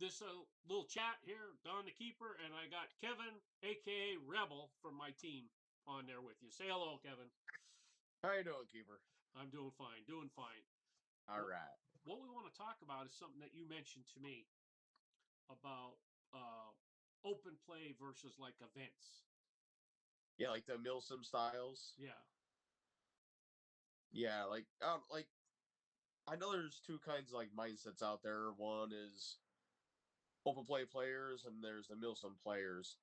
this little chat here, Don the Keeper, and I got Kevin, aka Rebel, from my team on there with you. Say hello, Kevin. How you doing, Keeper? I'm doing fine, doing fine. All right. What we want to talk about is something that you mentioned to me about open play versus like events. Yeah, like the Milsim styles. Yeah. Yeah, like I know there's two kinds of like mindsets out there. One is open play players, and there's the Milsim players.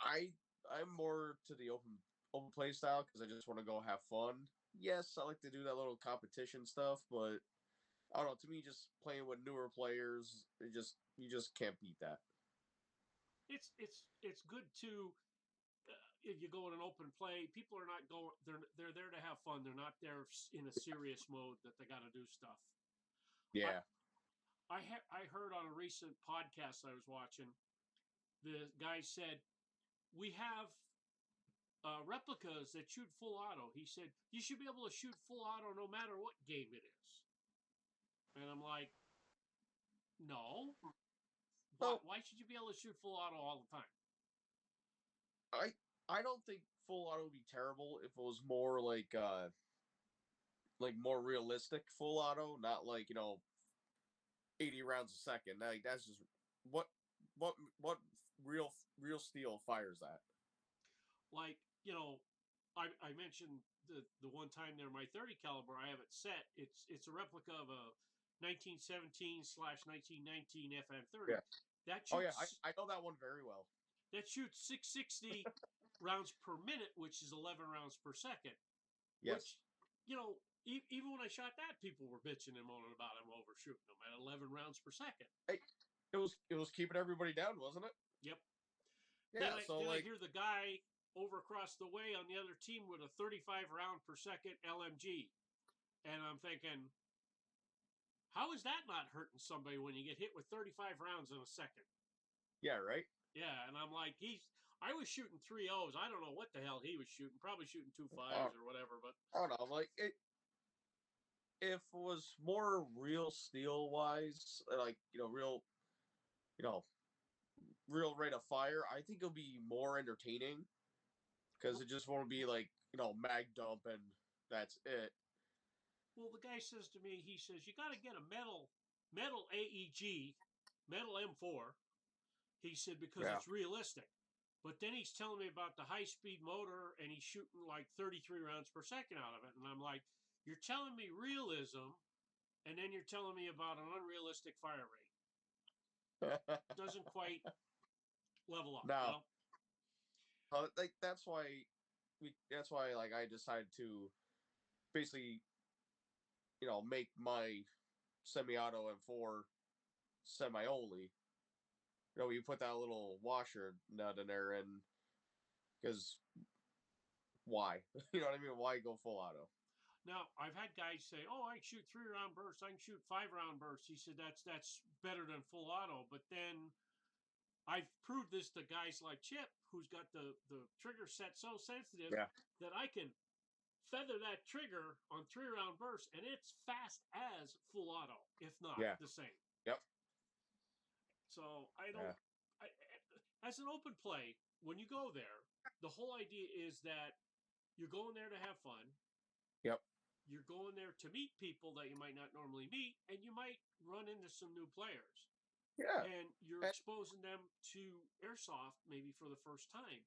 I'm more to the open play style because I just want to go have fun. Yes, I like to do that little competition stuff, but I don't know. To me, just playing with newer players, you just can't beat that. It's good to if you go in an open play. People are not going. They're there to have fun. They're not there in a serious mode that they got to do stuff. Yeah. I heard on a recent podcast I was watching, the guy said, we have replicas that shoot full auto. He said, you should be able to shoot full auto no matter what game it is. And I'm like, no. Why should you be able to shoot full auto all the time? I don't think full auto would be terrible if it was more like more realistic full auto, not like 80 rounds a second. Like that's just what real steel fires that. Like I mentioned the one time there, my 30 caliber, I have it set. It's a replica of a 1917/1919 FM30. Yeah. That shoots, oh yeah, I know that one very well. That shoots 660 rounds per minute, which is 11 rounds per second. Yes. Which, even when I shot that, people were bitching and moaning about him overshooting them at 11 rounds per second. Hey, it was keeping everybody down, wasn't it? Yep. Yeah. Then I hear the guy over across the way on the other team with a 35 round per second LMG, and I'm thinking, how is that not hurting somebody when you get hit with 35 rounds in a second? Yeah. Right. Yeah, and I'm like, I was shooting 3.0s. I don't know what the hell he was shooting. Probably shooting 2.5s or whatever. But I don't know. Like it, if it was more real steel wise, like real rate of fire, I think it'll be more entertaining because it just won't be like mag dump and that's it. Well, the guy says to me, he says, you got to get a metal AEG, metal M4. He said, because it's realistic. But then he's telling me about the high-speed motor, and he's shooting like 33 rounds per second out of it. And I'm like, you're telling me realism, and then you're telling me about an unrealistic fire rate. It doesn't quite level up. No. Like that's why like I decided to basically make my semi-auto M4 semi-only. You put that little washer nut in there, and because why? You know what I mean? Why go full auto? Now, I've had guys say, oh, I can shoot 3-round bursts. I can shoot 5-round bursts. He said, that's better than full auto. But then I've proved this to guys like Chip, who's got the trigger set so sensitive that I can feather that trigger on 3-round bursts, and it's fast as full auto, if not the same. Yep. So as an open play, when you go there, the whole idea is that you're going there to have fun. Yep. You're going there to meet people that you might not normally meet, and you might run into some new players. Yeah. And you're exposing them to airsoft maybe for the first time.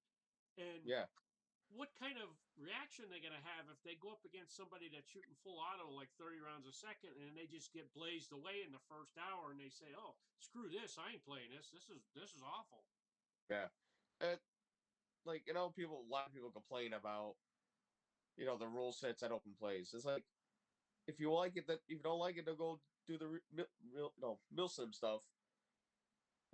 And what kind of reaction they're going to have if they go up against somebody that's shooting full auto like 30 rounds a second, and they just get blazed away in the first hour, and they say, oh, screw this, I ain't playing this. This is awful. Yeah. And like, a lot of people complain about the rule sets at open plays. It's like, if you like it, if you don't like it, they'll go do the Milsim stuff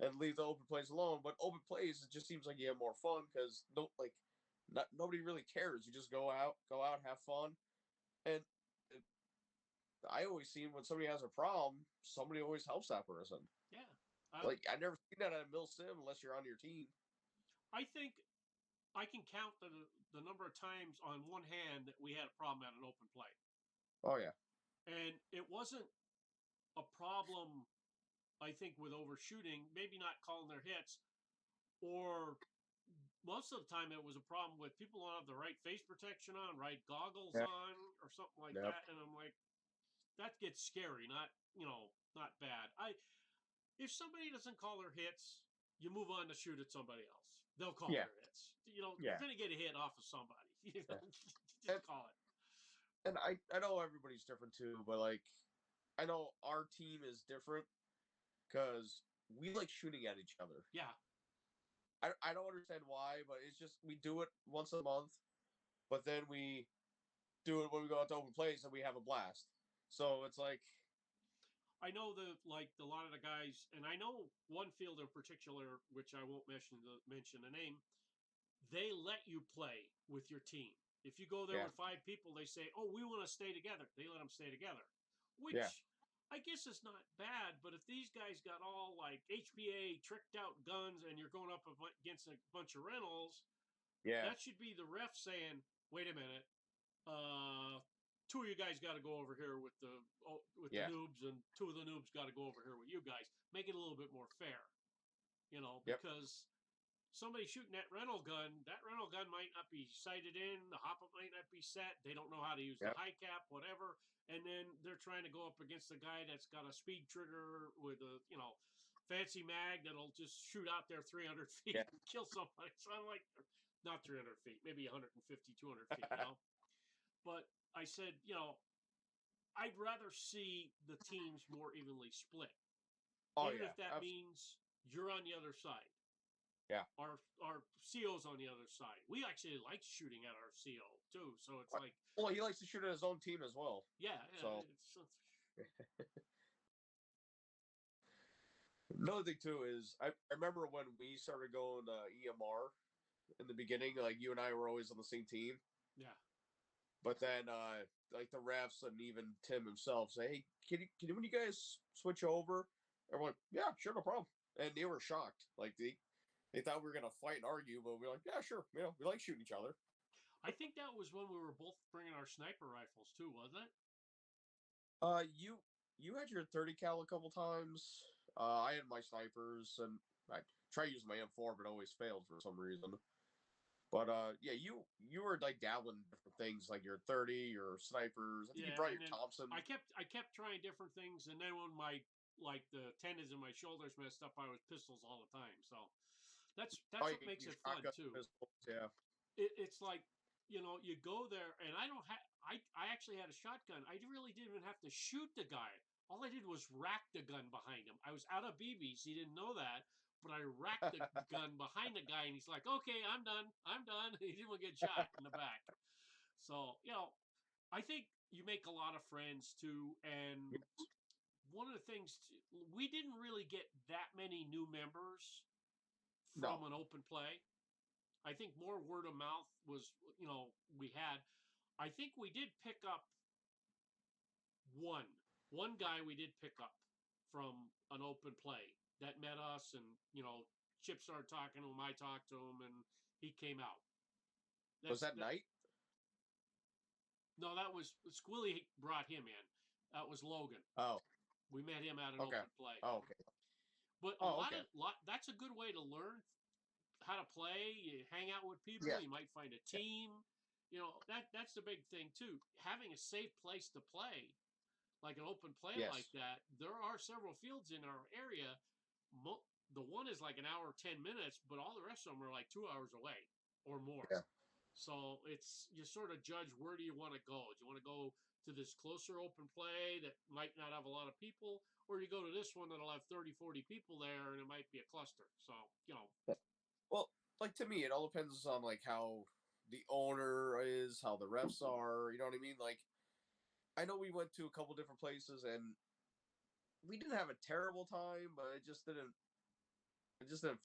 and leave the open plays alone. But open plays, it just seems like you have more fun because nobody really cares. You just go out, have fun, and I always see when somebody has a problem, somebody always helps that person. Yeah. Like I've never seen that at a Milsim unless you're on your team. I think I can count the number of times on one hand that we had a problem at an open play. Oh yeah. And it wasn't a problem I think with overshooting, maybe not calling their hits, or most of the time it was a problem with people don't have the right face protection on, right goggles on, or something like that. And I'm like, that gets scary. Not not bad. If somebody doesn't call their hits, you move on to shoot at somebody else. They'll call their hits. You're gonna get a hit off of somebody. Just call it. And I know everybody's different too, but like I know our team is different because we like shooting at each other. Yeah. I don't understand why, but it's just we do it once a month, but then we do it when we go out to open plays and we have a blast. So it's like I know a lot of the guys, and I know one field in particular, which I won't mention the name. They let you play with your team. If you go there with 5 people, they say, "Oh, we want to stay together." They let them stay together, which I guess is not bad. But if these guys got all like HPA tricked out guns, and you're going up against a bunch of rentals, that should be the ref saying, "Wait a minute, 2 of you guys got to go over here with the noobs, and 2 of the noobs got to go over here with you guys. Make it a little bit more fair, because." Somebody shooting that rental gun might not be sighted in, the hop-up might not be set, they don't know how to use the high cap, whatever, and then they're trying to go up against a guy that's got a speed trigger with a, fancy mag that'll just shoot out there 300 feet and kill somebody. So I'm like, not 300 feet, maybe 150, 200 feet, But I said, I'd rather see the teams more evenly split. Even if that means you're on the other side. Yeah. Our CO's on the other side. We actually like shooting at our CO too. So it's like, well, he likes to shoot at his own team as well. Yeah. So another thing too is I remember when we started going to EMR in the beginning, like you and I were always on the same team. Yeah. But then like the refs and even Tim himself say, "Hey, can when you guys switch over?" And we're like, "Yeah, sure, no problem." And they were shocked. Like they thought we were gonna fight and argue, but we were like, "Yeah, sure. We like shooting each other." I think that was when we were both bringing our sniper rifles too, wasn't it? You had your 30 cal a couple times. I had my snipers, and I tried using my M4, but always failed for some reason. But yeah, you were like dabbling different things, like your 30, your snipers. I think you brought your Thompson. I kept trying different things, and then when the tendons in my shoulders messed up, I was pistols all the time. So that's what makes it fun too. Pistols, yeah. It's like, you go there, and I actually had a shotgun. I really didn't even have to shoot the guy. All I did was rack the gun behind him. I was out of BBs. He didn't know that, but I racked the gun behind the guy, and he's like, "Okay, I'm done. I'm done." He didn't want to get shot in the back. So, I think you make a lot of friends too. And one of the things, we didn't really get that many new members from an open play. I think more word of mouth was, we had. I think we did pick up one guy we did pick up from an open play that met us, and, Chip started talking to him, I talked to him, and he came out. Was that night? No, that was Squilly brought him in. That was Logan. Oh. We met him at an open play. Oh, okay. But that's a good way to learn how to play. You hang out with people. Yeah. You might find a team. That's the big thing too. Having a safe place to play, like an open play like that. There are several fields in our area. The one is like an hour, 10 minutes, but all the rest of them are like 2 hours away or more. Yeah. So you sort of judge, where do you want to go? Do you want to go to this closer open play that might not have a lot of people, or you go to this one that'll have 30, 40 people there, and it might be a cluster. So, Well, like, to me, it all depends on like how the owner is, how the refs are. You know what I mean? Like, I know we went to a couple different places and we didn't have a terrible time, but it just didn't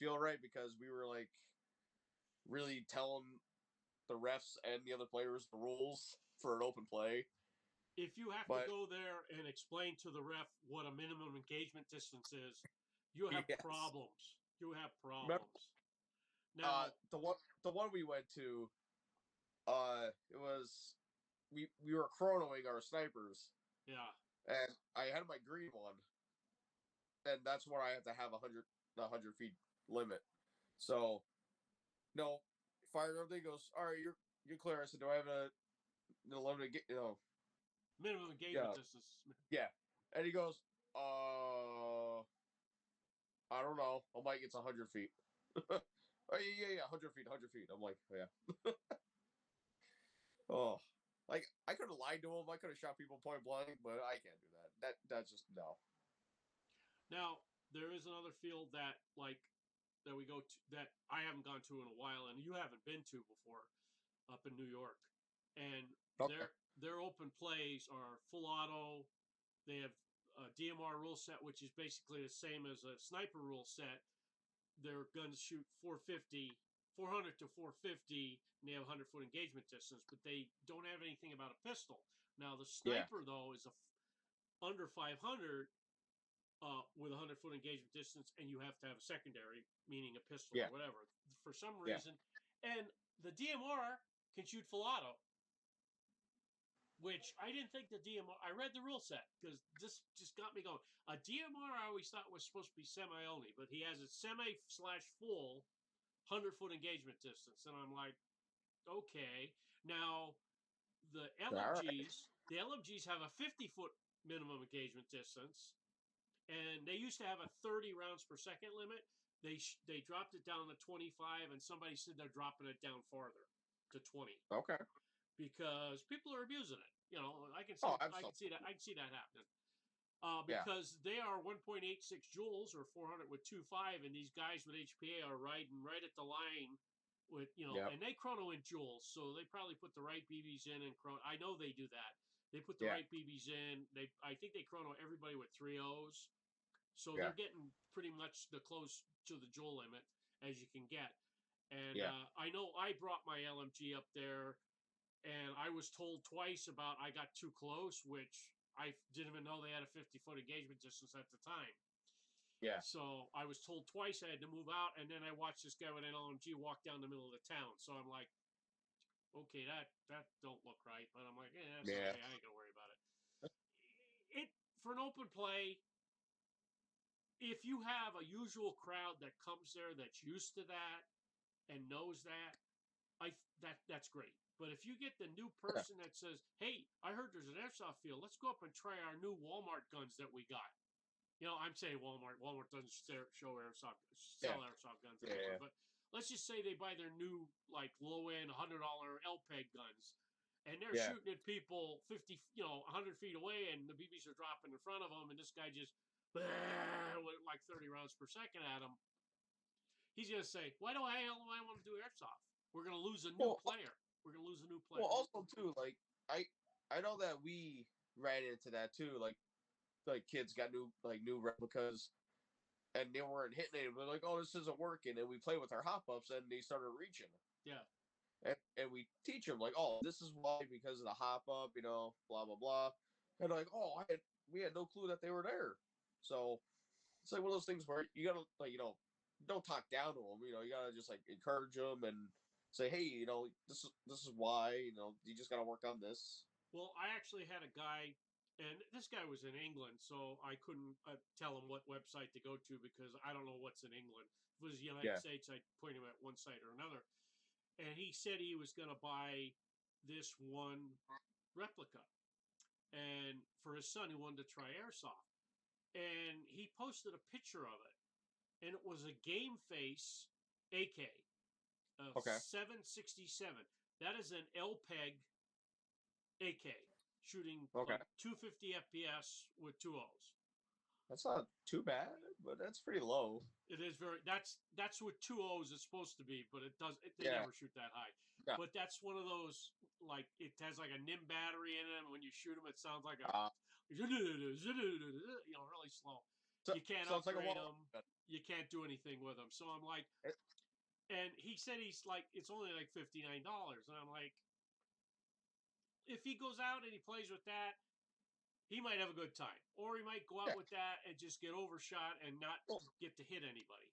feel right because we were like really telling the refs and the other players the rules for an open play. If you have to go there and explain to the ref what a minimum engagement distance is, you have problems. You have problems. Now, the one we went to, it was we were chronoing our snipers. Yeah. And I had my green one. and that's where I have to have a 100 feet limit. So, no, fire everything. Goes, all right, you're clear. I said, do I have a limit? Minimum engagement distance. Yeah, and he goes, I don't know. I'm like, it's 100 feet. Oh, yeah, 100 feet, 100 feet. I'm like, yeah. Oh, like I could have lied to him. I could have shot people point blank, but I can't do that. That's just no. Now there is another field that we go to that I haven't gone to in a while, and you haven't been to before, up in New York, and Okay. their open plays are full auto. They have a DMR rule set, which is basically the same as a sniper rule set. Their guns shoot 450, 400 to 450, and they have 100-foot engagement distance, but they don't have anything about a pistol. Now, the sniper, though, is under 500 with a 100-foot engagement distance, and you have to have a secondary, meaning a pistol or whatever, for some reason. And the DMR can shoot full auto, which I didn't think the DMR. I read the rule set because this just got me going. A DMR I always thought was supposed to be semi only, but he has a semi/full 100-foot engagement distance, and I'm like, okay. Now the LMGs have a 50-foot minimum engagement distance, and they used to have a 30 rounds per second limit. They dropped it down to 25, and somebody said they're dropping it down farther to 20. Okay. Because people are abusing it. You know, I can see that. I can see that happening. Because they are 1.86 joules or 400 with 2.5, and these guys with HPA are riding right at the line with, and they chrono in joules, so they probably put the right BBs in and chrono. I know they do that. They put the right BBs in. I think they chrono everybody with 3 O's, so they're getting pretty much the close to the joule limit as you can get. And I know I brought my LMG up there. And I was told twice about I got too close, which I didn't even know they had a 50-foot engagement distance at the time. Yeah. So I was told twice I had to move out, and then I watched this guy with an LMG walk down the middle of the town. So I'm like, okay, that don't look right. But I'm like, that's okay. I ain't gonna worry about it. For an open play, if you have a usual crowd that comes there that's used to that and knows that, that's great. But if you get the new person that says, "Hey, I heard there's an airsoft field. Let's go up and try our new Walmart guns that we got." I'm saying Walmart. Walmart doesn't sell airsoft guns anymore. But let's just say they buy their new low end $100 LPEG guns, and they're shooting at people 50, 100 feet away, and the BBs are dropping in front of them, and this guy just with like 30 rounds per second at him. He's gonna say, "Why do I want to do airsoft? We're gonna lose a new player. We're gonna lose a new player." Well, also too, like I know that we ran into that too. Like kids got new replicas, and they weren't hitting it. We're like, "Oh, this isn't working," and we play with our hop ups, and they started reaching. Yeah. And we teach them like, "Oh, this is why, because of the hop up, blah blah blah," and like, "Oh, we had no clue that they were there." So it's like one of those things where you gotta don't talk down to them. You gotta just encourage them and say, "Hey, this is why, you just gotta work on this." Well, I actually had a guy, and this guy was in England, so I couldn't tell him what website to go to because I don't know what's in England. If it was the United States, I'd point him at one site or another. And he said he was going to buy this one replica, and for his son, he wanted to try airsoft. And he posted a picture of it, and it was a Game Face AK. 767. That is an LPEG AK shooting like 250 FPS with 2 O's. That's not too bad, but that's pretty low. It is that's with 2 O's it's supposed to be, but they never shoot that high. Yeah. But that's one of those it has like a NIM battery in it, and when you shoot them, it sounds like a really slow. So, you can't upgrade them. You can't do anything with them. So I'm like, and he said he's like, it's only like $59, and I'm like, if he goes out and he plays with that, he might have a good time. Or he might go out with that and just get overshot and not get to hit anybody.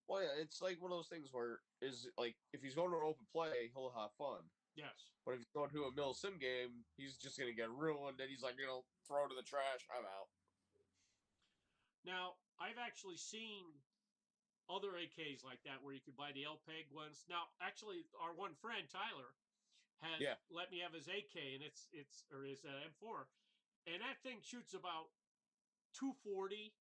Well, yeah, it's like one of those things where if he's going to an open play, he'll have fun. Yes. But if he's going to a mill sim game, he's just going to get ruined. And he's like, throw it to the trash. I'm out. Now, I've actually seen other AKs like that where you could buy the LPEG ones. Now, actually, our one friend Tyler has let me have his AK, and it's or his M4, and that thing shoots about 240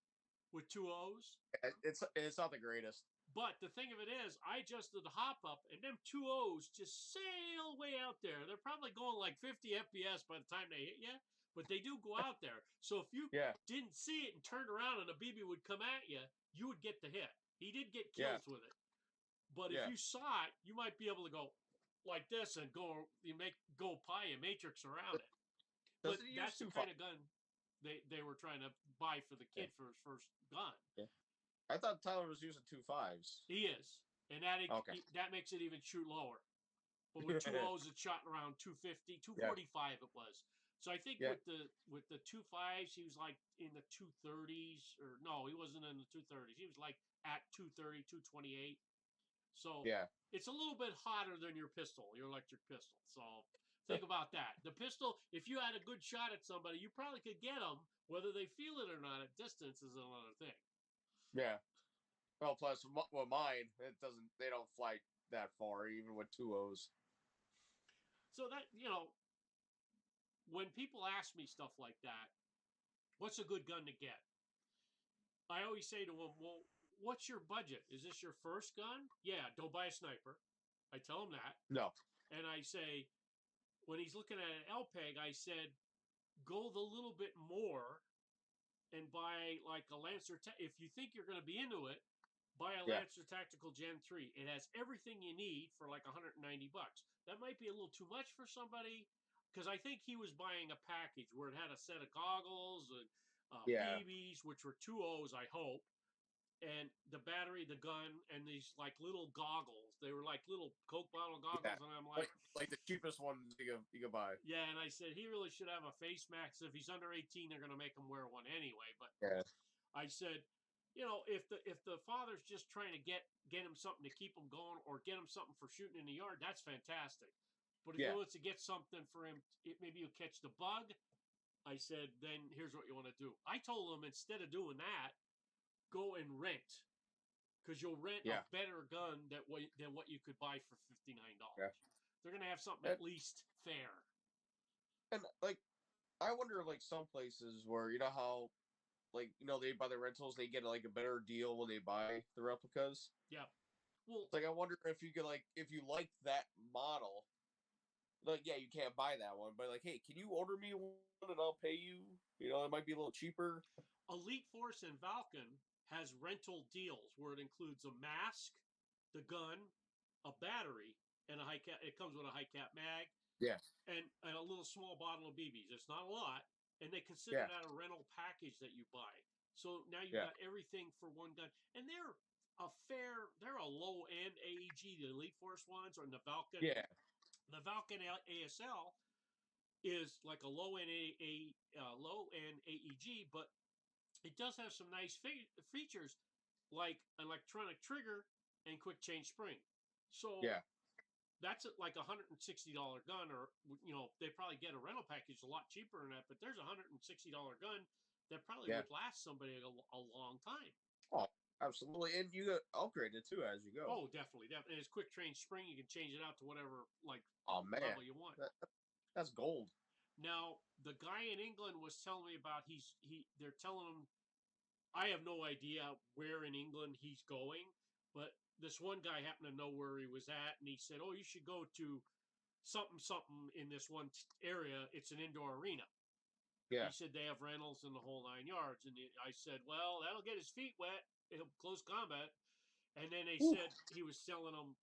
with two O's. It's not the greatest. But the thing of it is, I adjusted the hop up, and them two O's just sail way out there. They're probably going like 50 FPS by the time they hit you, but they do go out there. So if you didn't see it and turned around and a BB would come at you, you would get the hit. He did get kills with it. But if you saw it, you might be able to go like this and go pie a matrix around it. But that's the kind of gun they were trying to buy for the kid for his first gun. Yeah. I thought Tyler was using 2.5s. He is. And that makes it even shoot lower. But with two O's, it's shot around 250, 245 it was. So I think with the 2.5s, he was like in the 230s. Or no, he wasn't in the 230s. He was like at 230, 228. So it's a little bit hotter than your pistol, your electric pistol. So think about that. The pistol, if you had a good shot at somebody, you probably could get them. Whether they feel it or not at distance is another thing. Yeah. Well, plus, mine, they don't fly that far, even with two O's. So that, when people ask me stuff like that, what's a good gun to get? I always say to them, well, what's your budget? Is this your first gun? Yeah, don't buy a sniper. I tell him that. No. And I say, when he's looking at an LPEG, I said, go the little bit more and buy like a Lancer. If you think you're going to be into it, buy a Lancer Tactical Gen 3. It has everything you need for like $190. That might be a little too much for somebody, because I think he was buying a package where it had a set of goggles and BBs, which were two O's, I hope, and the battery, the gun, and these like little goggles. They were like little Coke bottle goggles, and I'm like the cheapest ones you can buy. Yeah, and I said he really should have a face mask. If he's under 18, they're going to make him wear one anyway. But I said, if the father's just trying to get him something to keep him going or get him something for shooting in the yard, that's fantastic. But if he wants to get something for him, maybe you'll catch the bug. I said, then here's what you want to do. I told him, instead of doing that, go and rent, because you'll rent a better gun than what you could buy for $59. They're going to have something at least fair. And I wonder, some places where, how, they buy the rentals, they get a better deal when they buy the replicas. Yeah. Well, I wonder if you could, if you like that model, you can't buy that one, but hey, can you order me one and I'll pay you? It might be a little cheaper. Elite Force and Valken has rental deals where it includes a mask, the gun, a battery, and a high cap. It comes with a high cap mag. Yeah. And a little small bottle of BBs. It's not a lot. And they consider that a rental package that you buy. So now you've got everything for one gun. And they're a low-end AEG, the Elite Force ones, or the Valken. Yeah. The Valken ASL is like a low-end low-end AEG, but it does have some nice features like electronic trigger and quick change spring. So that's like $160 gun, or they probably get a rental package a lot cheaper than that. But there's a $160 gun that probably would last somebody a long time. Oh, absolutely, and you upgrade it too as you go. Oh, definitely. And it's quick change spring. You can change it out to whatever level you want. That's gold. Now, the guy in England was telling me about they're telling him, I have no idea where in England he's going, but this one guy happened to know where he was at, and he said, oh, you should go to something in this one area. It's an indoor arena. Yeah. He said they have rentals in the whole 9 yards. And I said, well, that'll get his feet wet. It'll close combat. And then they said he was telling them,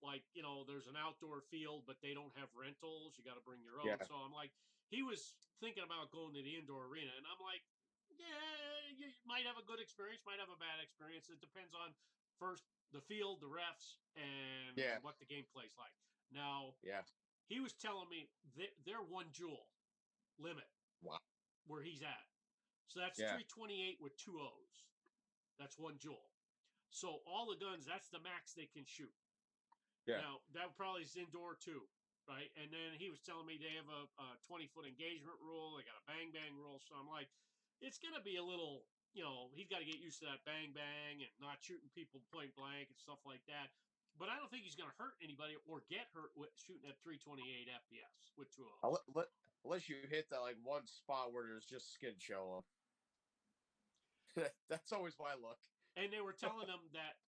there's an outdoor field, but they don't have rentals. You got to bring your own. So I'm like, he was thinking about going to the indoor arena. And I'm like, yeah, you might have a good experience, might have a bad experience. It depends on, first, the field, the refs, and what the gameplay's like. Now, he was telling me they're one joule limit. Wow. Where he's at. So that's 328 with two O's. That's one joule. So all the guns, that's the max they can shoot. Yeah. Now, that probably is indoor too, right? And then he was telling me they have a 20-foot engagement rule. They got a bang-bang rule. So I'm like, it's going to be a little he's got to get used to that bang bang and not shooting people point blank and stuff like that. But I don't think he's going to hurt anybody or get hurt with shooting at 328 FPS with two of them. Unless you hit that like one spot where there's just skin show up. That's always my look. And they were telling him that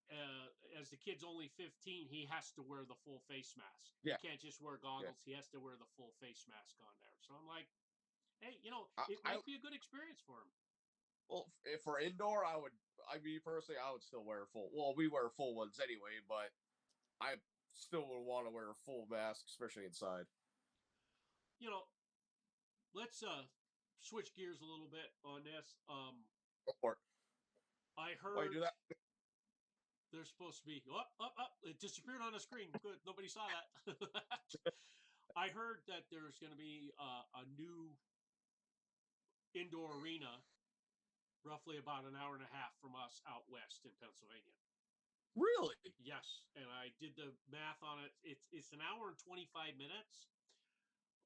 as the kid's only 15, he has to wear the full face mask. Yeah. He can't just wear goggles. Yeah. He has to wear the full face mask on there. So I'm like, hey, it might be a good experience for him. Well, if for indoor, I would still wear full. Well, we wear full ones anyway, but I still would want to wear a full mask, especially inside. Let's switch gears a little bit on this. I heard. Why you do that? There's supposed to be it disappeared on the screen. Good, nobody saw that. I heard that there's going to be a new indoor arena, roughly about an hour and a half from us out west in Pennsylvania. Really? Yes, and I did the math on it. It's an hour and 25 minutes.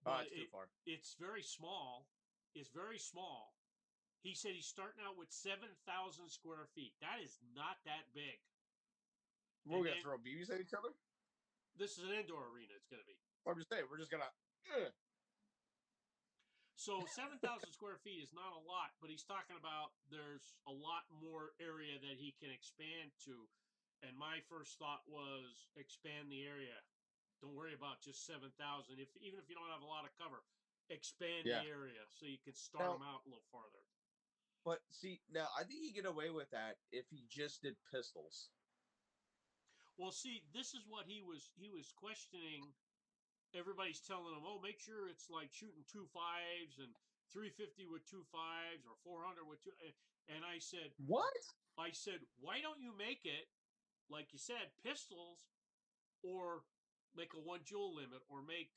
But it's too far. It's very small. It's very small. He said he's starting out with 7,000 square feet. That is not that big. We're going to throw BBs at each other? This is an indoor arena, it's going to be. I'm just saying, we're just going to... So 7,000 square feet is not a lot, but he's talking about there's a lot more area that he can expand to. And my first thought was expand the area. Don't worry about just 7,000. Even if you don't have a lot of cover, expand the area so you can start them out a little farther. But see, now I think you get away with that if he just did pistols. Well, see, this is what he was questioning. Everybody's telling him, oh, make sure it's like shooting 2.5s and 350 with 2.5s or 400 with 2. And I said, what? I said, why don't you make it, like you said, pistols, or make a 1 joule limit, or make,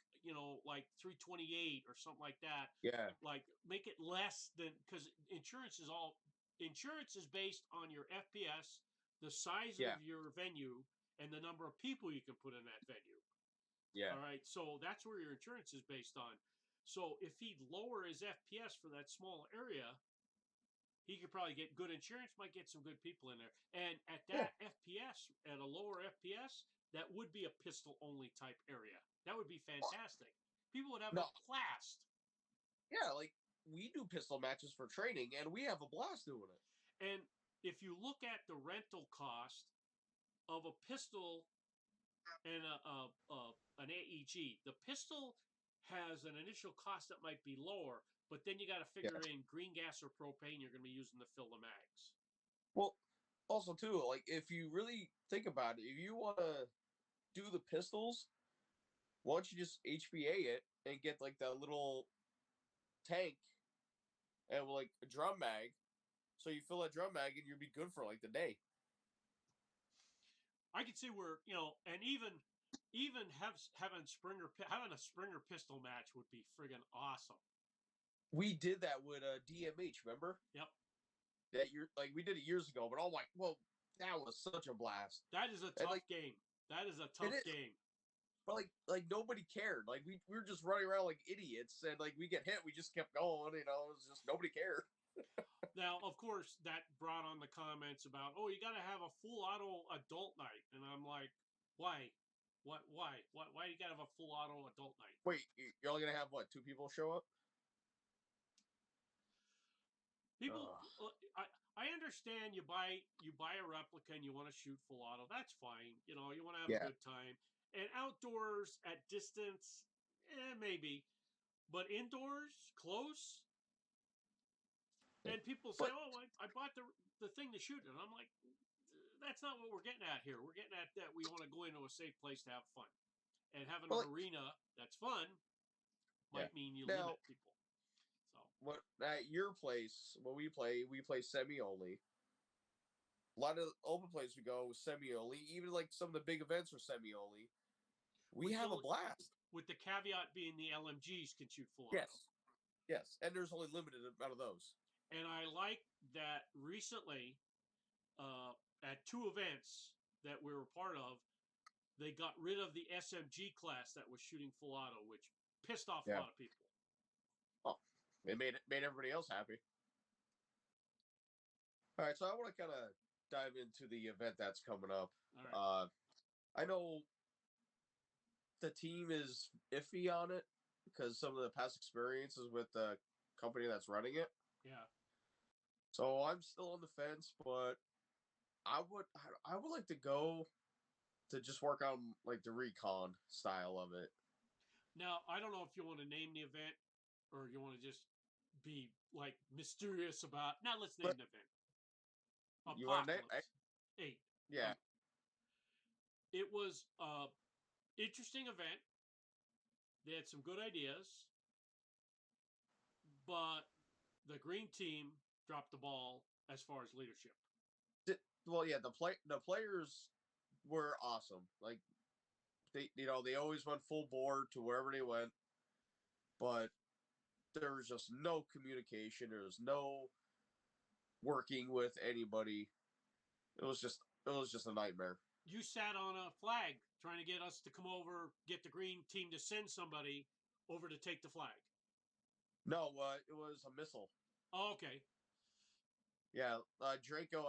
like 328 or something like that. Yeah. Like make it less than, because insurance is based on your FPS, the size of your venue, and the number of people you can put in that venue. Yeah. All right. So that's where your insurance is based on. So if he'd lower his FPS for that small area, he could probably get good insurance, might get some good people in there. And at that FPS, at a lower FPS, that would be a pistol-only type area. That would be fantastic. People would have a blast. Yeah, like, we do pistol matches for training, and we have a blast doing it. And if you look at the rental cost of a pistol and an AEG, the pistol has an initial cost that might be lower, but then you got to figure in green gas or propane you're going to be using to fill the mags. Well, also, too, like, if you really think about it, if you want to do the pistols, why don't you just HPA it and get, like, that little tank and, like, a drum mag, so you fill that drum mag and you'll be good for, like, the day. I could see where, and even having a Springer pistol match would be friggin' awesome. We did that with DMH, remember? Yep. We did it years ago, but I'm like, well, that was such a blast. That is a tough game. That is a tough game. But like nobody cared. Like we were just running around like idiots, and like we get hit, we just kept going. It was just nobody cared. Now, of course, that brought on the comments about, oh, you got to have a full auto adult night, and I'm like, why? What? Why do you got to have a full auto adult night? Wait, you're only gonna have what? 2 people show up? People, I understand you buy a replica and you want to shoot full auto. That's fine. You want to have a good time. And outdoors at distance, maybe. But indoors, close. And people say, oh, I bought the thing to shoot it. And I'm like, that's not what we're getting at here. We're getting at that we want to go into a safe place to have fun. And having an arena that's fun might mean you limit people. So at your place, when we play semi-only. A lot of open places we go semi-only. Even like some of the big events are semi-only. We have a blast. With the caveat being the LMGs can shoot full auto. Yes, and there's only limited amount of those. And I like that recently, at 2 events that we were part of, they got rid of the SMG class that was shooting full auto, which pissed off a lot of people. Oh, it made everybody else happy. All right, so I want to kind of dive into the event that's coming up. All right. I know the team is iffy on it because some of the past experiences with the company that's running it. Yeah. So I'm still on the fence, but I would like to go to just work on like the recon style of it. Now, I don't know if you want to name the event or you want to just be like mysterious about. Now, let's name But the event. you want to name? Apocalypse 8. Yeah. It was a interesting event. They had some good ideas, but the green team dropped the ball as far as leadership. Well, yeah, the players were awesome. Like they always went full board to wherever they went, but there was just no communication. There was no working with anybody. It was just a nightmare. You sat on a flag trying to get us to come over, get the green team to send somebody over to take the flag. No, it was a missile. Oh, okay. Yeah, Draco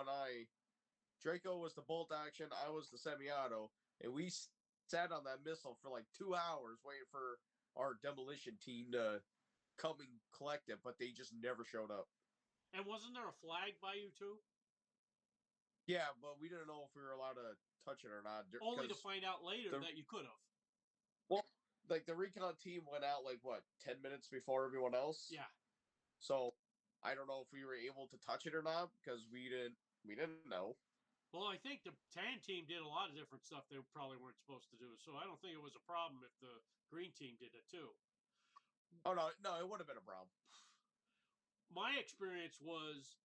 was the bolt action. I was the semi-auto, and we sat on that missile for like 2 hours waiting for our demolition team to come and collect it, but they just never showed up. And wasn't there a flag by you too? Yeah, but we didn't know if we were allowed to touch it or not. Only to find out later that you could have. Well, like the recon team went out like what 10 minutes before everyone else. Yeah. So I don't know if we were able to touch it or not because we didn't know. Well, I think the tan team did a lot of different stuff they probably weren't supposed to do. So I don't think it was a problem if the green team did it too. Oh no, it would have been a problem. My experience was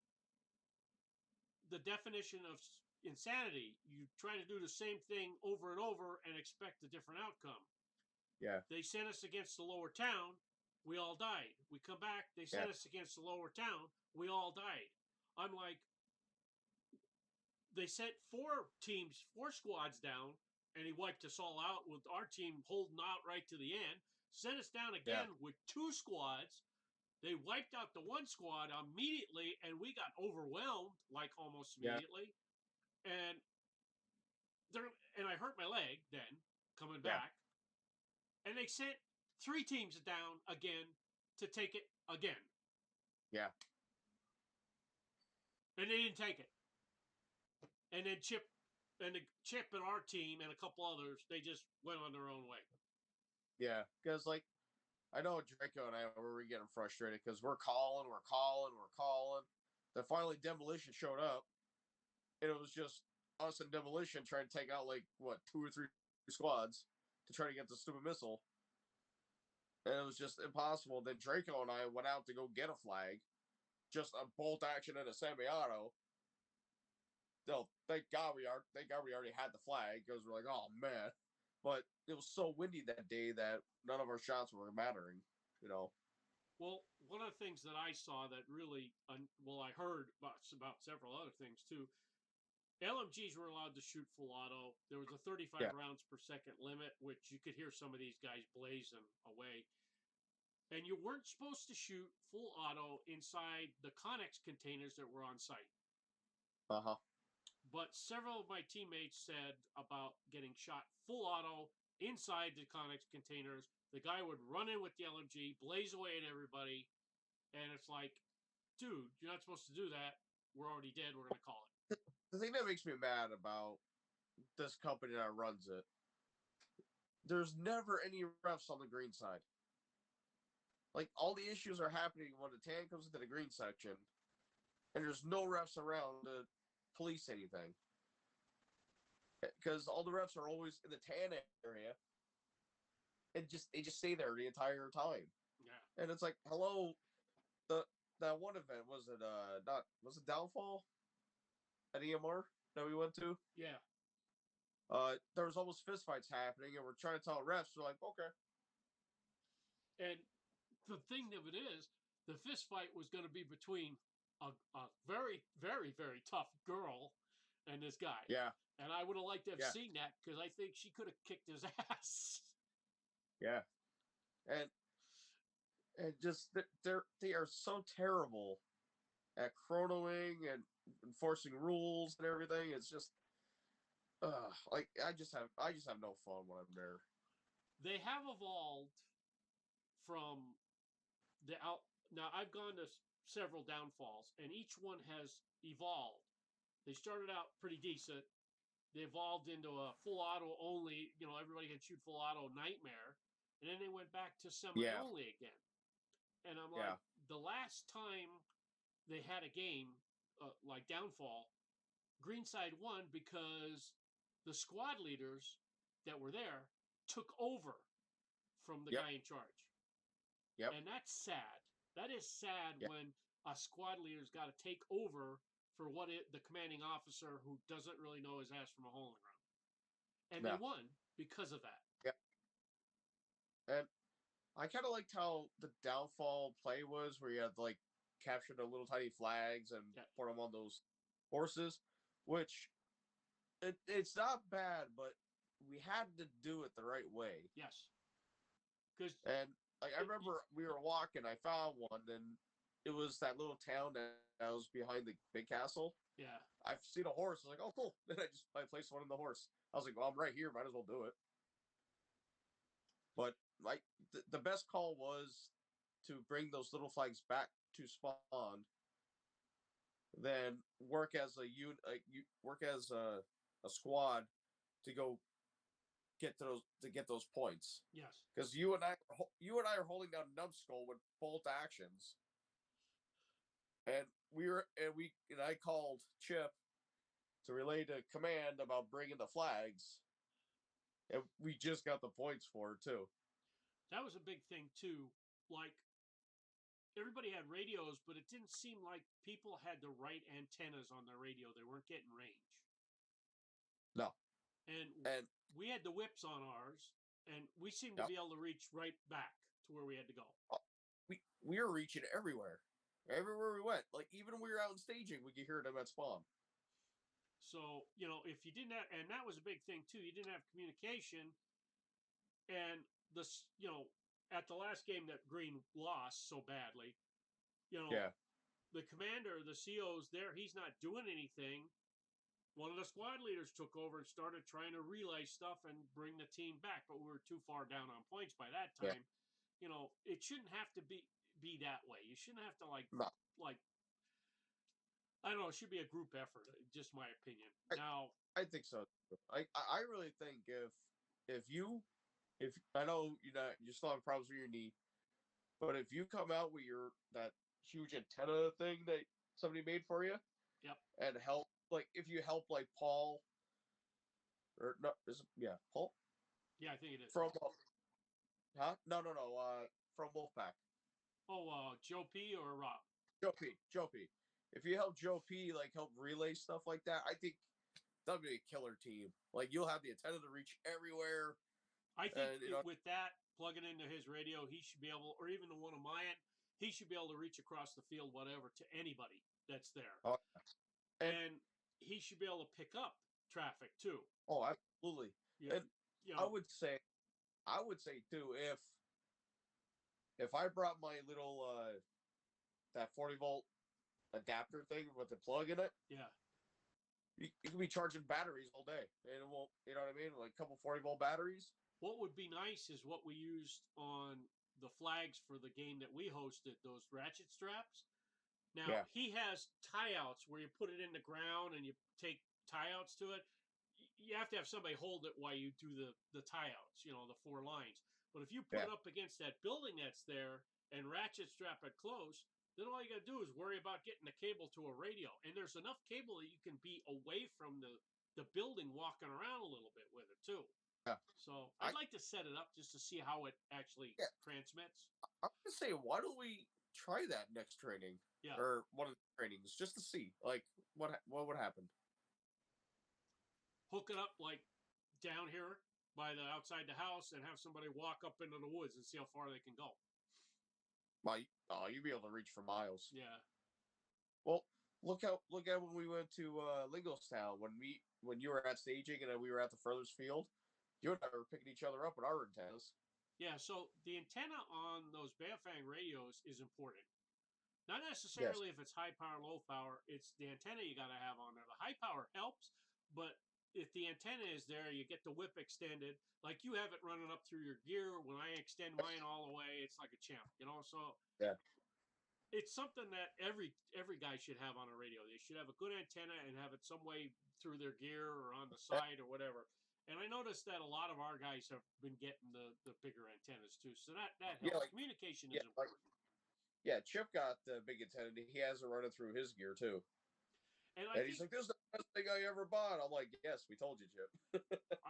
the definition of insanity. You try to do the same thing over and over and expect a different outcome. Yeah. They sent us against the lower town. We all died. We come back. They sent us against the lower town. We all died. I'm like, they sent 4 squads down, and he wiped us all out with our team holding out right to the end. Sent us down again with 2 squads. They wiped out the 1 squad immediately, and we got overwhelmed like almost immediately. And I hurt my leg then coming back. And they sent 3 teams down again to take it again. Yeah. And they didn't take it. And then Chip and our team and a couple others, they just went on their own way. Yeah, because like I know Draco and I were getting frustrated because we're calling. Then finally Demolition showed up, and it was just us and Demolition trying to take out like what 2 or 3 squads to try to get the stupid missile. And it was just impossible. Then Draco and I went out to go get a flag, just a bolt action and a semi-auto. No, thank God we already had the flag because we're like, oh man. But it was so windy that day that none of our shots were mattering, you know. Well, one of the things that I saw that really, I heard about several other things too. LMGs were allowed to shoot full auto. There was a 35 rounds per second limit, which you could hear some of these guys blazing away. And you weren't supposed to shoot full auto inside the Connex containers that were on site. Uh-huh. But several of my teammates said about getting shot full auto inside the Connex containers. The guy would run in with the LMG, blaze away at everybody, and it's like, dude, you're not supposed to do that. We're already dead. We're going to call it. The thing that makes me mad about this company that runs it, there's never any refs on the green side. Like, all the issues are happening when the tan comes into the green section, and there's no refs around to police anything. Because all the refs are always in the tan area, and they just stay there the entire time. Yeah. And it's like, hello, that one event was it Downfall at EMR that we went to? Yeah. There was almost fistfights happening, and we're trying to tell refs. We're like, okay. And the thing of it is, the fist fight was going to be between a very, very, very tough girl and this guy. Yeah. And I would have liked to have seen that because I think she could have kicked his ass. Yeah. And just they are so terrible at chronoing and enforcing rules and everything. It's just like I just have no fun when I'm there. They have evolved from the out. Now I've gone to several downfalls, and each one has evolved. They started out pretty decent. They evolved into a full auto only. You know, everybody can shoot full auto nightmare, and then they went back to semi only again. And I'm like, the last time they had a game like downfall, Greenside won because the squad leaders that were there took over from the guy in charge. Yep. And that's sad. That is sad when a squad leader's got to take over for the commanding officer who doesn't really know his ass from a hole in the ground. And they won because of that. Yep. And I kind of liked how the downfall play was, where you had to, like, capture the little tiny flags and put them on those horses, which it's not bad, but we had to do it the right way. Yes. And like I remember we were walking, I found one, and it was that little town that was behind the big castle. Yeah. I've seen a horse. I was like, oh, cool. Then I placed one in the horse. I was like, well, I'm right here. Might as well do it. But like the best call was to bring those little flags back to spawn. Then work as a unit, work as a squad to go get those points. Yes. Because you and I are holding down numbskull with bolt actions. And I called Chip to relay to command about bringing the flags, and we just got the points for it too. That was a big thing too. Like, everybody had radios, but it didn't seem like people had the right antennas on their radio. They weren't getting range. No. And we had the whips on ours, and we seemed to be able to reach right back to where we had to go. We were reaching everywhere. Everywhere we went. Like, even when we were out in staging, we could hear them at spawn. So, you know, if you didn't have, and that was a big thing too, you didn't have communication. And at the last game that Green lost so badly, the commander, the CO's there, he's not doing anything. One of the squad leaders took over and started trying to relay stuff and bring the team back, but we were too far down on points by that time. You know, it shouldn't have to be that way. You shouldn't have to like I don't know. It should be a group effort. Just my opinion. I think so. I really think if I know you still have problems with your knee, but if you come out with that huge antenna thing that somebody made for you, and help, like if you help like Paul, or no, Paul. Yeah, I think it is. From No. From Wolfpack. Oh, Joe P or Rob? Joe P. If you help Joe P, like help relay stuff like that, I think that'd be a killer team. Like, you'll have the antenna to reach everywhere. I think with that, plugging into his radio, he should be able, or even the one of mine, he should be able to reach across the field, whatever, to anybody that's there. Oh, and he should be able to pick up traffic too. Oh, absolutely. Yeah. And I would say too, if I brought my little that 40-volt adapter thing with the plug in it, you can be charging batteries all day, and it won't. You know what I mean? Like a couple 40-volt batteries. What would be nice is what we used on the flags for the game that we hosted, those ratchet straps. Now, he has tie-outs where you put it in the ground and you take tie-outs to it. You have to have somebody hold it while you do the tie-outs, the 4 lines. But if you put it up against that building that's there and ratchet strap it close, then all you got to do is worry about getting the cable to a radio. And there's enough cable that you can be away from the building walking around a little bit with it, too. Yeah. So I'd like to set it up just to see how it actually transmits. I'm going to say, why don't we try that next training? Yeah. Or one of the trainings, just to see, like, what would happen. Hook it up, like, down here by the outside the house and have somebody walk up into the woods and see how far they can go. Well, you'd be able to reach for miles. Yeah. Well, look at when we went to Lingostown, when you were at staging and then we were at the furthest field. You and I were picking each other up with our antennas. Yeah, so the antenna on those Bearfang radios is important. Not necessarily if it's high power, low power. It's the antenna you got to have on there. The high power helps, but if the antenna is there, you get the whip extended. Like you have it running up through your gear. When I extend mine all the way, it's like a champ, you know. So it's something that every guy should have on a radio. They should have a good antenna and have it some way through their gear or on the side or whatever. And I noticed that a lot of our guys have been getting the bigger antennas too. So that helps. Yeah, like, Communication is important. Chip got the big antenna. He has it running through his gear too. And he's like, "This is the best thing I ever bought." I'm like, "Yes, we told you, Chip."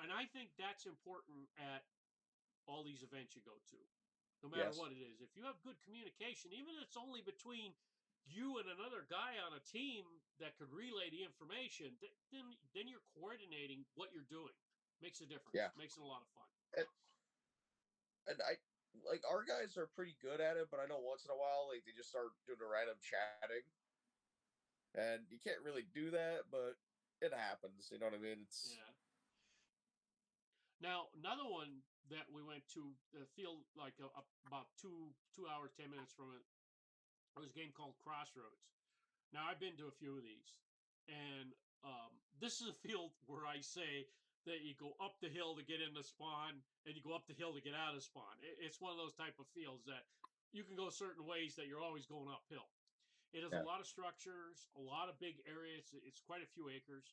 And I think that's important at all these events you go to, no matter what it is. If you have good communication, even if it's only between you and another guy on a team that could relay the information, then you're coordinating what you're doing. Makes a difference. Yeah. Makes it a lot of fun. And I like our guys are pretty good at it, but I know once in a while like they just start doing a random chatting. And you can't really do that, but it happens. You know what I mean? It's Now, another one that we went to the field like about 2 hours, 10 minutes from it, was a game called Crossroads. Now, I've been to a few of these, and this is a field where I say that you go up the hill to get in the spawn, and you go up the hill to get out of spawn. It's one of those type of fields that you can go certain ways that you're always going uphill. It has a lot of structures, a lot of big areas. It's quite a few acres.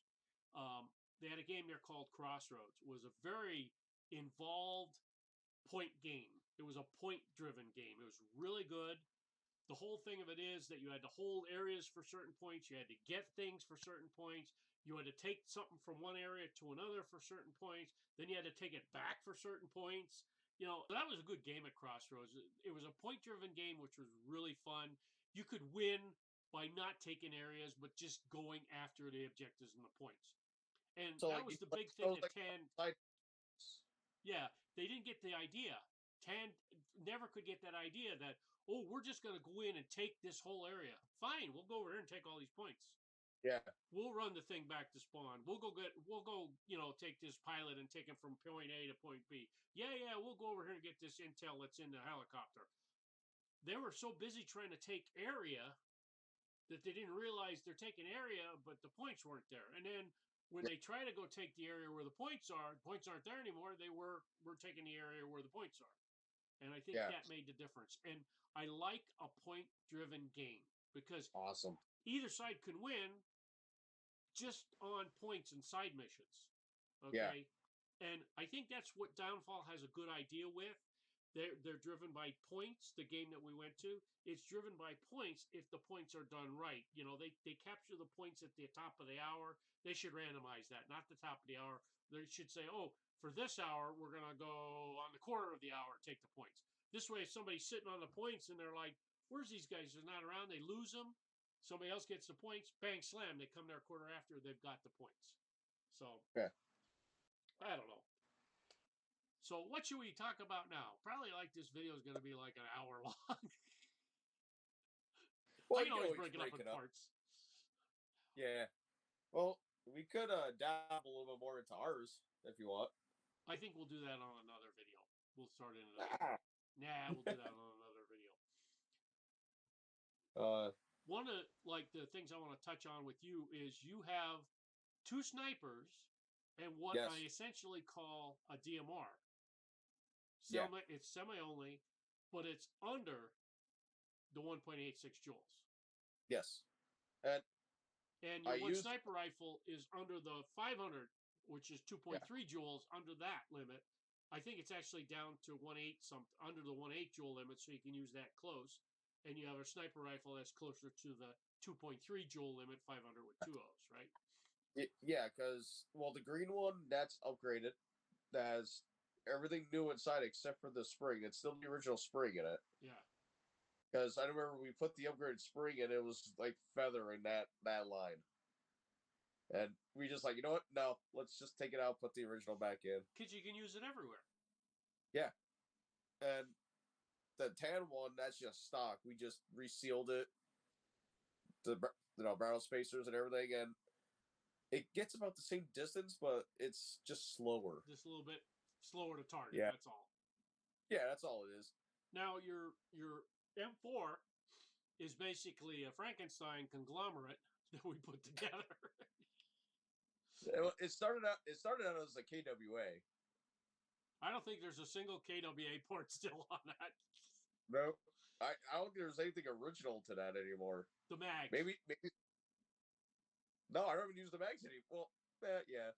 They had a game there called Crossroads. It was a very involved point game. It was a point-driven game. It was really good. The whole thing of it is that you had to hold areas for certain points. You had to get things for certain points. You had to take something from one area to another for certain points. Then you had to take it back for certain points. You know, that was a good game at Crossroads. It was a point-driven game, which was really fun. You could win by not taking areas, but just going after the objectives and the points. And so, that was the big thing that Tan... Yeah, they didn't get the idea. Tan never could get that idea that, oh, we're just going to go in and take this whole area. Fine, we'll go over there and take all these points. Yeah. We'll run the thing back to spawn. We'll go, take this pilot and take him from point A to point B. Yeah, we'll go over here and get this intel that's in the helicopter. They were so busy trying to take area that they didn't realize they're taking area, but the points weren't there. And then when they try to go take the area where the points aren't there anymore. We're taking the area where the points are. And I think that made the difference. And I like a point-driven game because either side can win just on points and side missions. Okay? Yeah. And I think that's what Downfall has a good idea with. They're driven by points, the game that we went to. It's driven by points if the points are done right. You know, they capture the points at the top of the hour. They should randomize that, not the top of the hour. They should say, oh, for this hour, we're going to go on the quarter of the hour, take the points. This way, if somebody's sitting on the points and they're like, where's these guys? They're not around. They lose them. Somebody else gets the points. Bang, slam. They come there a quarter after. They've got the points. So, I don't know. So what should we talk about now? Probably like this video is going to be like an hour long. Well, I can always break it up in parts. Yeah. Well, we could dive a little bit more into ours if you want. I think we'll do that on another video. We'll start into that. We'll do that on another video. One of the things I want to touch on with you is you have 2 snipers and what I essentially call a DMR. It's semi-only, but it's under the 1.86 joules. Yes. And your one sniper rifle is under the 500, which is 2.3 joules, under that limit. I think it's actually down to 1.8 under the 1.8 joule limit, so you can use that close. And you have a sniper rifle that's closer to the 2.3 joule limit, 500 with 2 O's, right? Yeah, because the green one that's upgraded. That has everything new inside except for the spring. It's still the original spring in it. Yeah. Because I remember we put the upgraded spring in, it was like feather in that line. And we just like, you know what? No, let's just take it out, put the original back in. Because you can use it everywhere. Yeah. And the tan one, that's just stock. We just resealed it. The barrel spacers and everything. And it gets about the same distance, but it's just slower. Just a little bit slower to target. That's all. Yeah, that's all it is. Now your M4 is basically a Frankenstein conglomerate that we put together. It started out as a KWA. I don't think there's a single KWA port still on that. No, I don't think there's anything original to that anymore. The mags. Maybe. No, I don't even use the mags anymore. Well, yeah.